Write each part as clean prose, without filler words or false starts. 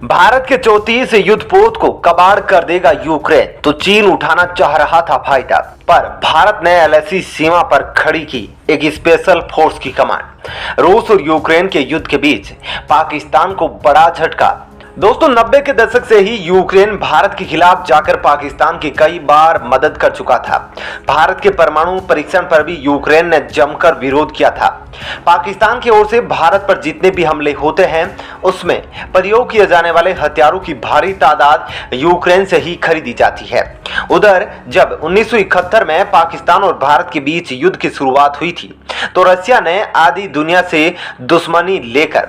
भारत के 34 युद्धपोत को कबाड़ कर देगा यूक्रेन, तो चीन उठाना चाह रहा था फायदा, पर भारत ने एलएसी सीमा पर खड़ी की एक स्पेशल फोर्स की कमांड। रूस और यूक्रेन के युद्ध के बीच पाकिस्तान को बड़ा झटका। दोस्तों, 90 के दशक से ही यूक्रेन भारत के खिलाफ जाकर पाकिस्तान की कई बार मदद कर चुका था। भारत के परमाणु परीक्षण पर भी यूक्रेन ने जमकर विरोध किया था। पाकिस्तान की ओर से भारत पर जितने भी हमले होते हैं, उसमें प्रयोग किए जाने वाले हथियारों की भारी तादाद यूक्रेन से ही खरीदी जाती है। उधर जब 1971 में पाकिस्तान और भारत के बीच युद्ध की शुरुआत हुई थी, तो रशिया ने आधी दुनिया से दुश्मनी लेकर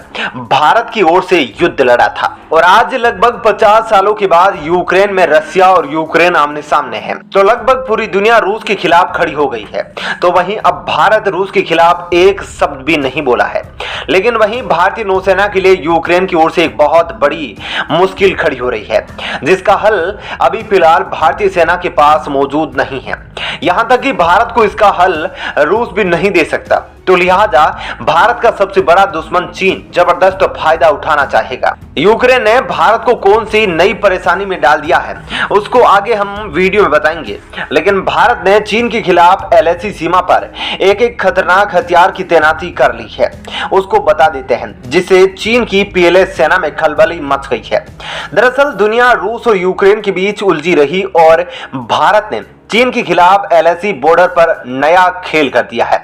भारत की ओर से युद्ध लड़ा था। और आज लगभग 50 सालों के बाद यूक्रेन में रशिया और यूक्रेन आमने सामने हैं, तो लगभग पूरी दुनिया रूस के खिलाफ खड़ी हो गई है। तो वहीं अब भारत रूस के खिलाफ एक शब्द भी नहीं बोला है। लेकिन वहीं भारतीय नौसेना के लिए यूक्रेन की ओर से एक बहुत बड़ी मुश्किल खड़ी हो रही है, जिसका हल अभी फिलहाल भारतीय सेना के पास मौजूद नहीं है। यहां तक कि भारत को इसका हल रूस भी नहीं दे सकता। तो लिहाजा भारत का सबसे बड़ा दुश्मन चीन जबरदस्त फायदा उठाना चाहेगा। यूक्रेन ने भारत को कौन सी नई परेशानी में डाल दिया है, उसको आगे हम वीडियो में बताएंगे। लेकिन भारत ने चीन के खिलाफ एलएसी सीमा पर एक खतरनाक हथियार की तैनाती कर ली है, उसको बता देते हैं, जिससे चीन की पीएलए सेना में खलबली मच गई है। दरअसल दुनिया रूस और यूक्रेन के बीच उलझी रही और भारत ने चीन के खिलाफ एलएसी बॉर्डर पर नया खेल कर दिया है।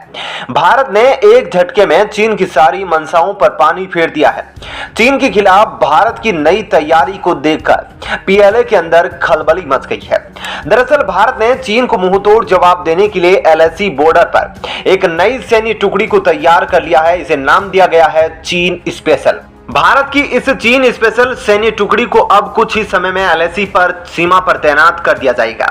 भारत ने एक झटके में चीन की सारी मंशाओं पर पानी फेर दिया है। चीन के खिलाफ भारत की नई तैयारी को देखकर पीएलए के अंदर खलबली मच गई है। दरअसल भारत ने चीन को मुंहतोड़ जवाब देने के लिए एलएसी बॉर्डर पर एक नई सैन्य टुकड़ी को तैयार कर लिया है। इसे नाम दिया गया है चीन स्पेशल। भारत की इस चीन स्पेशल सैन्य टुकड़ी को अब कुछ ही समय में एलएसी पर सीमा पर तैनात कर दिया जाएगा।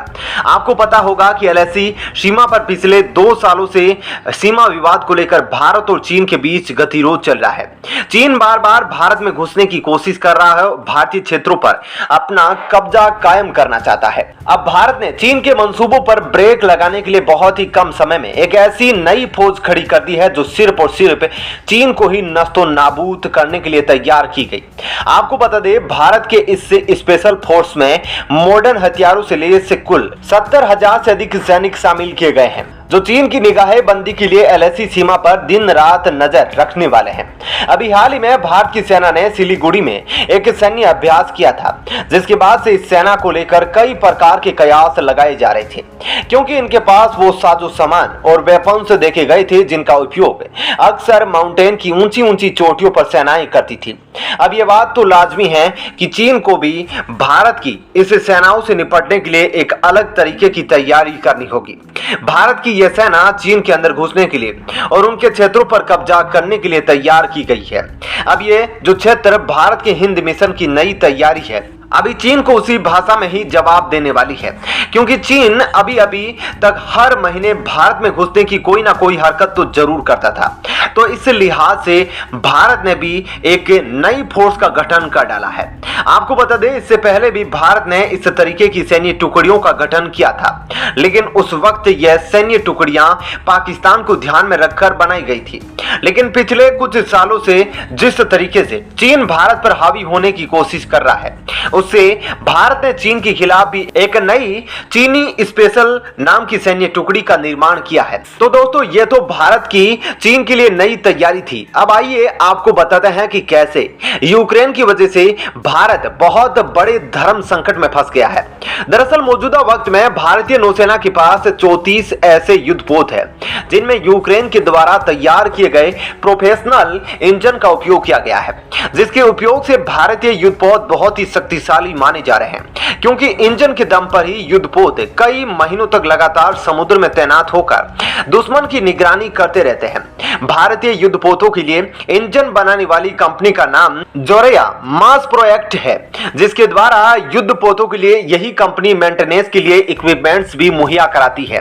आपको पता होगा कि एलएसी सीमा पर पिछले 2 सालों से सीमा विवाद को लेकर भारत और चीन के बीच गतिरोध चल रहा है। चीन बार बार भारत में घुसने की कोशिश कर रहा है और भारतीय क्षेत्रों पर अपना कब्जा कायम करना चाहता है। अब भारत ने चीन के मंसूबों पर ब्रेक लगाने के लिए बहुत ही कम समय में एक ऐसी नई फौज खड़ी कर दी है, जो सिर्फ और सिर्फ चीन को ही नस्तो नाबूद करने के लिए तैयार की गई। आपको बता दें, भारत के इस स्पेशल फोर्स में मॉडर्न हथियारों से लैस कुल 70,000 से अधिक सैनिक शामिल किए गए हैं, जो चीन की निगाहेबंदी के लिए एलएसी सीमा पर दिन रात नजर रखने वाले हैं। अभी हाल ही में भारत की सेना ने सिलीगुड़ी में एक सैन्य अभ्यास किया था, जिसके बाद से इस सेना को लेकर कई प्रकार के कयास लगाए जा रहे थे, क्योंकि इनके पास वो साजो सामान और वेपन्स देखे गए थे जिनका उपयोग अक्सर माउंटेन की ऊंची ऊंची चोटियों पर सेनाएं करती थी। अब ये बात तो लाजमी है कि चीन को भी भारत की इस सेनाओं से निपटने के लिए एक अलग तरीके की तैयारी करनी होगी। भारत की यह सेना चीन के अंदर घुसने के लिए और उनके क्षेत्रों पर कब्जा करने के लिए तैयार की गई है। अब ये जो क्षेत्र भारत के हिंद मिशन की नई तैयारी है, अभी चीन को उसी भाषा में ही जवाब देने वाली है, क्योंकि चीन अभी तक हर महीने भारत में घुसने की कोई ना कोई हरकत तो जरूर करता था। तो इस लिहाज से भारत ने भी एक नई फोर्स का गठन कर डाला है। आपको बता दें, इससे पहले भी भारत ने इस तरीके की सैन्य टुकड़ियों का गठन किया था, लेकिन उस वक्त यह सैन्य टुकड़ियां पाकिस्तान को ध्यान में रखकर बनाई गई थी। लेकिन पिछले कुछ सालों से जिस तरीके से चीन भारत पर हावी होने की कोशिश कर रहा है, उससे भारत ने चीन के खिलाफ भी एक नई चीनी स्पेशल नाम की सैन्य टुकड़ी का निर्माण किया है। तो दोस्तों, ये तो भारत की चीन के लिए नई तैयारी थी। अब आइए आपको बताते हैं कि कैसे यूक्रेन की वजह से भारत बहुत बड़े धर्म संकट में फंस गया है। दरअसल मौजूदा वक्त में भारतीय नौसेना के पास 34 ऐसे युद्धपोत है, जिनमें यूक्रेन के द्वारा तैयार किए गए प्रोफेशनल इंजन का उपयोग किया गया है, जिसके उपयोग से भारतीय युद्धपोत बहुत ही शक्तिशाली माने जा रहे हैं, क्योंकि इंजन के दम पर ही युद्धपोत कई महीनों तक लगातार समुद्र में तैनात होकर दुश्मन की निगरानी करते रहते हैं। भारतीय युद्धपोतों के लिए इंजन बनाने वाली कंपनी का नाम जोरेया मास प्रोजेक्ट है, जिसके द्वारा युद्धपोतों के लिए यही कंपनी मेंटेनेंस के लिए इक्विपमेंट्स भी मुहैया कराती है।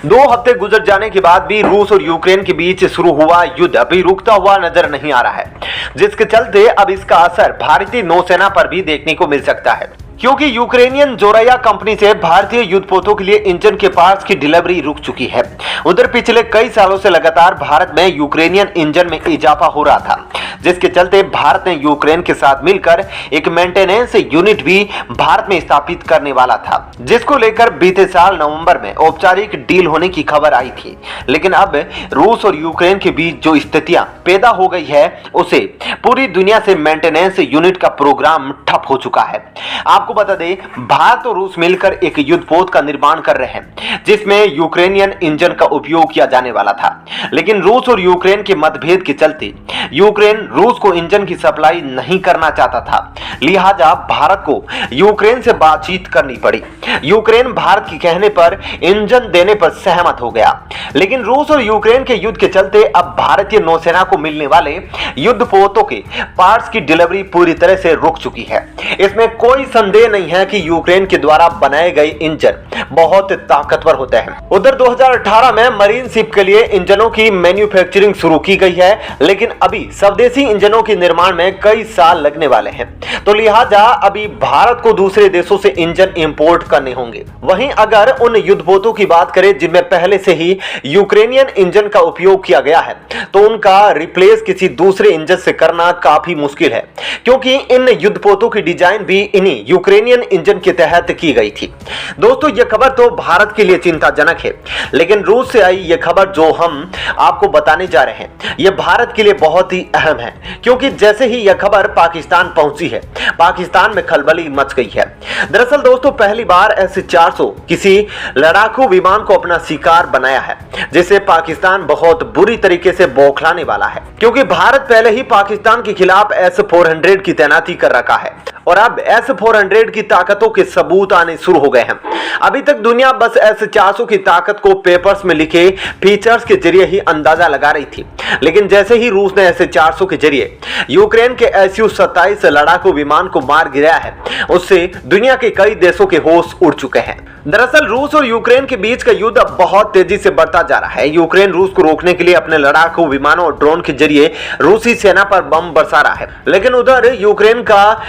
2 हफ्ते गुजर जाने के बाद भी रूस और यूक्रेन के बीच शुरू हुआ युद्ध अभी रुकता हुआ नजर नहीं आ रहा है, जिसके चलते अब इसका असर भारतीय नौसेना पर भी देखने को मिल सकता है। क्योंकि यूक्रेनियन जोराया कंपनी से भारतीय युद्धपोतों के लिए इंजन के पार्ट्स की डिलीवरी रुक चुकी है। उधर पिछले कई सालों से लगातार भारत में यूक्रेनियन इंजन में इजाफा हो रहा था, जिसके चलते भारत ने यूक्रेन के साथ मिलकर एक मेंटेनेंस यूनिट भी भारत में स्थापित करने वाला था, जिसको लेकर बीते साल नवंबर में औपचारिक डील होने की खबर आई थी। लेकिन अब रूस और यूक्रेन के बीच जो स्थितियां पैदा हो गई है, उसे पूरी दुनिया से मेंटेनेंस यूनिट का प्रोग्राम ठप हो चुका है। आपको बता दें, भारत और रूस मिलकर एक युद्धपोत का निर्माण कर रहे हैं, जिसमें यूक्रेनियन इंजन का उपयोग किया जाने वाला था। लेकिन रूस और यूक्रेन के मतभेद के चलते यूक्रेन रूस को इंजन की सप्लाई नहीं करना चाहता था, लिहाजा भारत को यूक्रेन से बातचीत करनी पड़ी। यूक्रेन भारत के कहने पर इंजन देने पर सहमत हो गया, लेकिन रूस और यूक्रेन के युद्ध के चलते अब भारतीय नौसेना को मिलने वाले युद्धपोतों के पार्ट्स की डिलीवरी पूरी तरह से रुक चुकी है। इसमें कोई संदेह नहीं है कि यूक्रेन के द्वारा बनाए गए इंजन बहुत ताकतवर होते हैं। उधर 2018 में मरीन शिप के लिए इंजनों की मैन्युफैक्चरिंग शुरू की गई है, लेकिन अभी स्वदेशी इंजनों के निर्माण में कई साल लगने वाले हैं, तो लिहाजा अभी भारत को दूसरे देशों से इंजन इंपोर्ट करने होंगे। वहीं अगर उन युद्धपोतों की बात करें जिनमें पहले से ही यूक्रेनियन इंजन का उपयोग किया गया है, तो उनका रिप्लेस किसी दूसरे इंजन से करना काफी मुश्किल है, क्योंकि इन युद्धपोतों की डिजाइन भी इन्हीं यूक्रेनियन इंजन के तहत की गई थी। दोस्तों, यह खबर तो भारत के लिए चिंताजनक है, लेकिन रूस से आई यह खबर जो हम आपको बताने जा रहे हैं, यह भारत के लिए बहुत ही अहम है, क्योंकि जैसे ही यह खबर पाकिस्तान पहुंची है, पाकिस्तान में खलबली मच गई है। दरअसल दोस्तों, पहली बार S-400 किसी लड़ाकू विमान को अपना शिकार बनाया है, जिसे पाकिस्तान बहुत बुरी तरीके से बौखलाने वाला है, क्योंकि भारत पहले ही पाकिस्तान के खिलाफ S-400 की तैनाती कर रखा है और अब S-400 की ताकतों के सबूत आने शुरू हो गए हैं। अभी तक दुनिया बस S-400 की ताकत को पेपर्स में लिखे फीचर्स के जरिए ही अंदाजा लगा रही थी, लेकिन जैसे ही रूस ने S-400 के जरिए यूक्रेन के Su-27 लड़ाकू विमान को मार गिराया है, उससे दुनिया के कई देशों के होश उड़ चुके हैं। दरअसल रूस और यूक्रेन के बीच का युद्ध अब बहुत तेजी से बढ़ता जा रहा है। यूक्रेन रूस को रोकने के लिए अपने लड़ाकू विमानों और ड्रोन के जरिए रूसी सेना पर बम बरसा रहा है, लेकिन उधर यूक्रेन का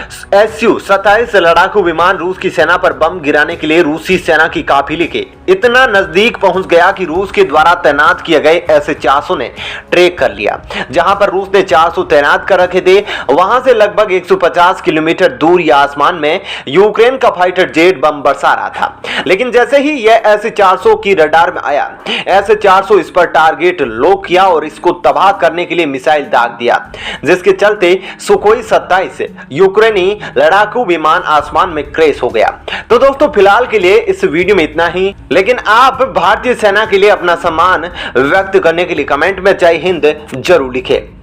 Su-27 लड़ाकू विमान रूस की सेना पर बम गिराने के लिए रूसी सेना की काफिले के इतना नजदीक पहुंच गया कि रूस के द्वारा तैनात किए गए S-400 ने ट्रैक कर लिया। जहां पर रूस ने 400 तैनात कर रखे थे, वहां से लगभग 150 किलोमीटर दूर या आसमान में यूक्रेन का फाइटर जेट बम बरसा रहा था। लेकिन जैसे ही यह S-400 की रडार में आया, S-400 इस पर टारगेट लॉक किया और इसको तबाह करने के लिए मिसाइल दाग दिया, जिसके चलते सुखोई 27 यूक्रेनी लड़ाकू विमान आसमान में क्रैश हो गया। तो दोस्तों, फिलहाल के लिए इस वीडियो में इतना ही, लेकिन आप भारतीय सेना के लिए अपना सम्मान व्यक्त करने के लिए कमेंट में जय हिंद जरूर लिखें।